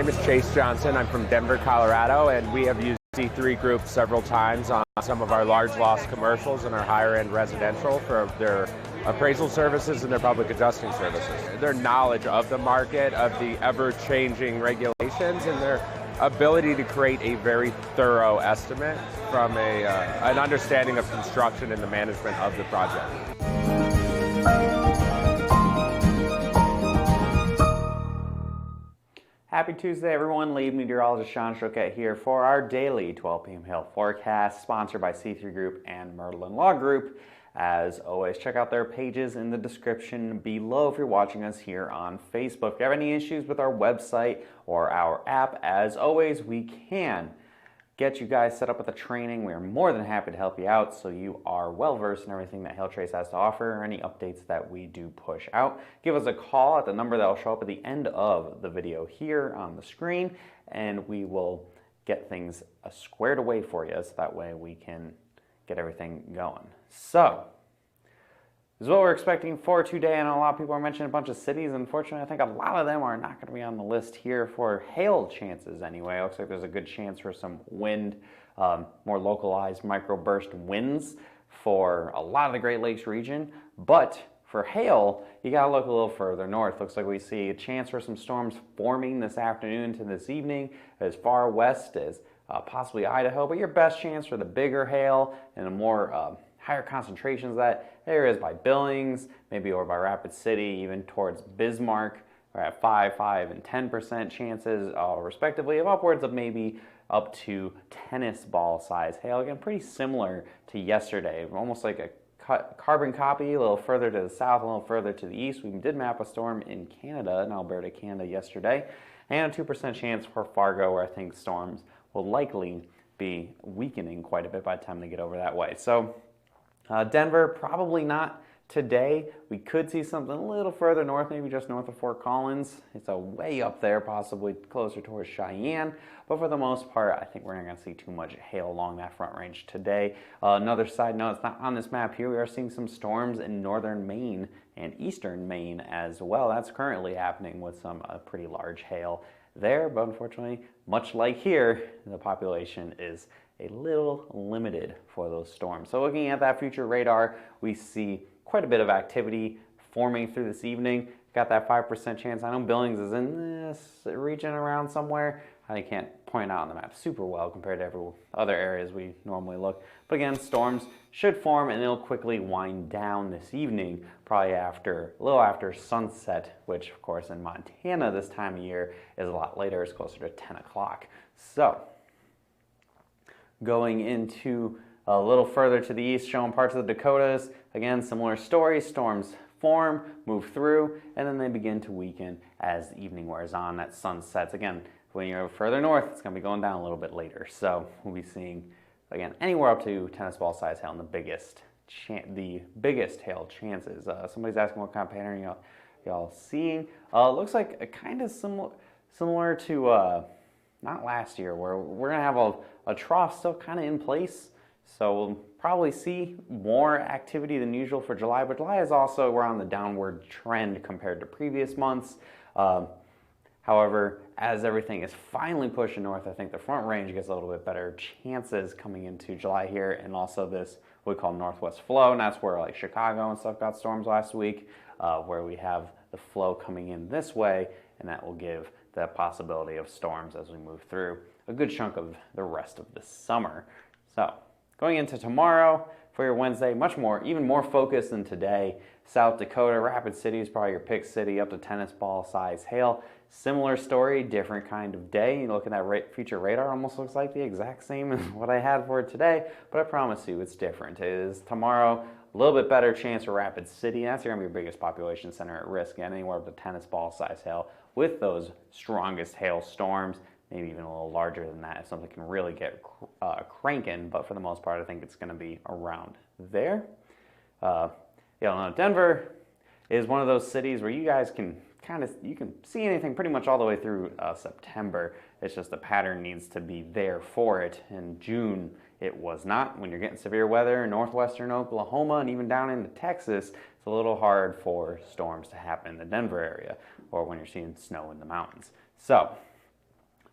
name is Chase Johnson. I'm from Denver, Colorado, and we have used C3 Group several times on some of our large loss commercials and our higher end residential for their appraisal services and their public adjusting services. Their knowledge of the market, of the ever-changing regulations, and their ability to create a very thorough estimate from an understanding of construction and the management of the project. Happy Tuesday, everyone. Lead meteorologist Sean Choquette here for our daily 12 p.m. hail forecast, sponsored by C3 Group and Merlin Law Group. As always, check out their pages in the description below if you're watching us here on Facebook. If you have any issues with our website or our app, as always, we can get you guys set up with a training. We are more than happy to help you out so you are well versed in everything that Hailtrace has to offer or any updates that we do push out. Give us a call at the number that will show up at the end of the video here on the screen, and we will get things squared away for you so that way we can get everything going. So, this is what we're expecting for today, and a lot of people are mentioning a bunch of cities. Unfortunately, I think a lot of them are not going to be on the list here for hail chances anyway. It looks like there's a good chance for some wind, more localized microburst winds for a lot of the Great Lakes region. But for hail, you got to look a little further north. Looks like we see a chance for some storms forming this afternoon to this evening as far west as possibly Idaho. But your best chance for the bigger hail and a more higher concentrations of that areas by Billings, maybe over by Rapid City, even towards Bismarck. We're at 5, and 10% chances, respectively, of upwards of maybe up to tennis ball size hail. Again, pretty similar to yesterday, almost like a carbon copy, a little further to the south, a little further to the east. We did map a storm in Canada, in Alberta, Canada yesterday, and a 2% chance for Fargo, where I think storms will likely be weakening quite a bit by the time they get over that way. So Denver, probably not today. We could see something a little further north, maybe just north of Fort Collins. It's a way up there, possibly closer towards Cheyenne. But for the most part, I think we're not going to see too much hail along that front range today. Another side note, it's not on this map here. We are seeing some storms in northern Maine and eastern Maine as well. That's currently happening with some pretty large hail there. But unfortunately, much like here, the population is a little limited for those storms. So looking at that future radar, we see quite a bit of activity forming through this evening. Got that 5% chance. I know Billings is in this region around somewhere. I can't point out on the map super well compared to every other areas we normally look. But again, storms should form and they'll quickly wind down this evening, probably a little after sunset, which of course in Montana this time of year is a lot later. It's closer to 10 o'clock. So, going into a little further to the east, showing parts of the Dakotas. Again, similar story. Storms form, move through, and then they begin to weaken as the evening wears on. That sun sets. Again, when you're further north, it's going to be going down a little bit later. So we'll be seeing, again, anywhere up to tennis ball size hail and the biggest hail chances. Somebody's asking what kind of pattern y'all seeing. Looks like a kind of similar to not last year, where we're going to have a trough still kind of in place. So we'll probably see more activity than usual for July, but July is also, we're on the downward trend compared to previous months. However, as everything is finally pushing north, I think the front range gets a little bit better chances coming into July here, and also this what we call northwest flow, and that's where like Chicago and stuff got storms last week, where we have the flow coming in this way, and that will give the possibility of storms as we move through a good chunk of the rest of the summer. So going into tomorrow for your Wednesday, even more focused than today. South Dakota, Rapid City is probably your pick city, up to tennis ball size hail. Similar story, different kind of day. You look at that future radar, almost looks like the exact same as what I had for today, but I promise you it's different. It is tomorrow, a little bit better chance for Rapid City. That's going to be your biggest population center at risk, and anywhere up to tennis ball size hail with those strongest hail storms. Maybe even a little larger than that if something can really get cranking, but for the most part I think it's going to be around there. Denver is one of those cities where you guys can you can see anything pretty much all the way through September. It's just the pattern needs to be there for it. In June it was not. When you're getting severe weather in northwestern Oklahoma and even down into Texas, it's a little hard for storms to happen in the Denver area or when you're seeing snow in the mountains. So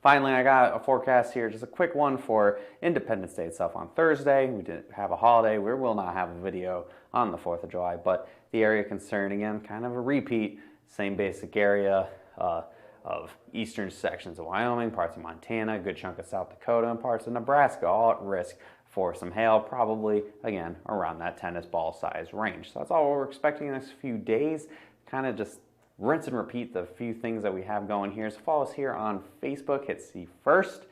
Finally, I got a forecast here, just a quick one for Independence Day itself on Thursday. We didn't have a holiday. We will not have a video on the 4th of July, but the area concerned, again, kind of a repeat, same basic area of eastern sections of Wyoming, parts of Montana, a good chunk of South Dakota, and parts of Nebraska, all at risk for some hail, probably, again, around that tennis ball size range. So that's all we're expecting in the next few days. Kind of just rinse and repeat the few things that we have going here. So follow us here on Facebook, hit See First.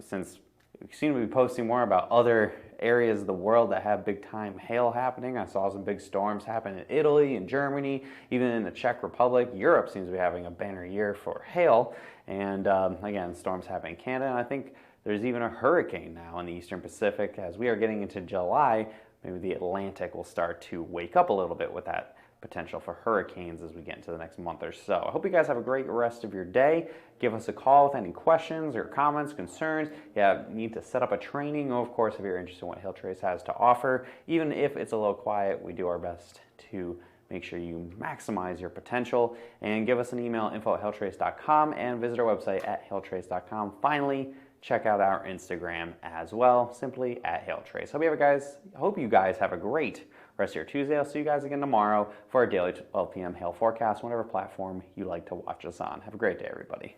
Since we seem to be posting more about other areas of the world that have big time hail happening. I saw some big storms happen in Italy and Germany, even in the Czech Republic. Europe seems to be having a banner year for hail. And again, storms happening in Canada. And I think there's even a hurricane now in the Eastern Pacific. As we are getting into July, maybe the Atlantic will start to wake up a little bit with that potential for hurricanes as we get into the next month or so. I hope you guys have a great rest of your day. Give us a call with any questions or comments, concerns. Yeah, you need to set up a training, of course, if you're interested in what Hailtrace has to offer. Even if it's a little quiet, we do our best to make sure you maximize your potential. And give us an email, info@hailtrace.com, and visit our website at hailtrace.com. Finally, check out our Instagram as well, simply @Hailtrace. Hope you guys have a great rest of your Tuesday. I'll see you guys again tomorrow for our daily 12 p.m. hail forecast, whatever platform you like to watch us on. Have a great day, everybody.